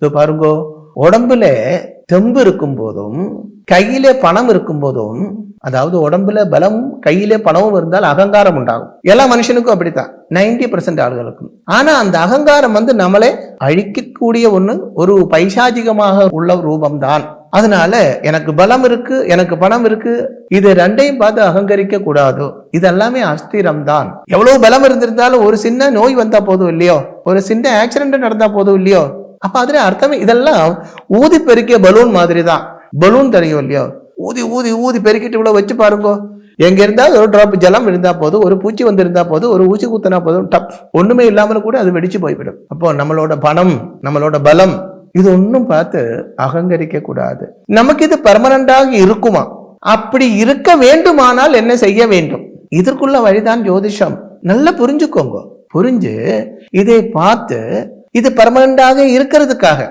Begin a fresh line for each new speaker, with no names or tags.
இது பாருங்கோ, உடம்புல தெம்பு இருக்கும் போதும் கையிலே பணம் இருக்கும் போதும், அதாவது உடம்புல பலம் கையிலே பணமும் இருந்தால் அகங்காரம் உண்டாகும். எல்லா மனுஷனுக்கும் அப்படித்தான், 90% ஆளுகளுக்கும். ஆனா அந்த அகங்காரம் நம்மளே அழிக்கக்கூடிய ஒரு பைசாசிகமாக உள்ள ரூபம்தான். அதனால எனக்கு பலம் இருக்கு, எனக்கு பணம் இருக்கு, இது ரெண்டையும் பார்த்து அகங்கரிக்க கூடாது. இதெல்லாமே அஸ்திரம் தான். எவ்வளவு பலம் இருந்திருந்தாலும் ஒரு சின்ன நோய் வந்தா போதும் இல்லையோ, ஒரு சின்ன ஆக்சிடென்ட் நடந்தா போதும் இல்லையோ. அப்ப அதுல அர்த்தமே இதெல்லாம் ஊதி பெருக்கிய பலூன் மாதிரி தான். பலூன் தெரியும் இல்லையோ, ஊதி ஊதி ஊதி பெருக்கிட்டு இவ்வளவு வச்சு பாருங்க. எங்க இருந்தால் ஒரு டிராப் ஜலம் இருந்தா போதும், ஒரு பூச்சி வந்து இருந்தா போதும், ஒரு ஊசி குத்தினா போதும், டப், ஒண்ணுமே இல்லாமல் கூட அது வெடிச்சு போய்விடும். அப்போ நம்மளோட பணம், நம்மளோட பலம், இது ஒன்னும் பார்த்து அகங்கரிக்க கூடாது. நமக்கு இது பெர்மனண்டாக இருக்குமா? அப்படி இருக்க வேண்டுமானால் என்ன செய்ய வேண்டும்? இதற்குள்ள வழிதான் ஜோதிஷம். நல்லா புரிஞ்சுக்கோங்க. புரிஞ்சு இதை பார்த்து இது பெர்மனண்டாக இருக்கிறதுக்காக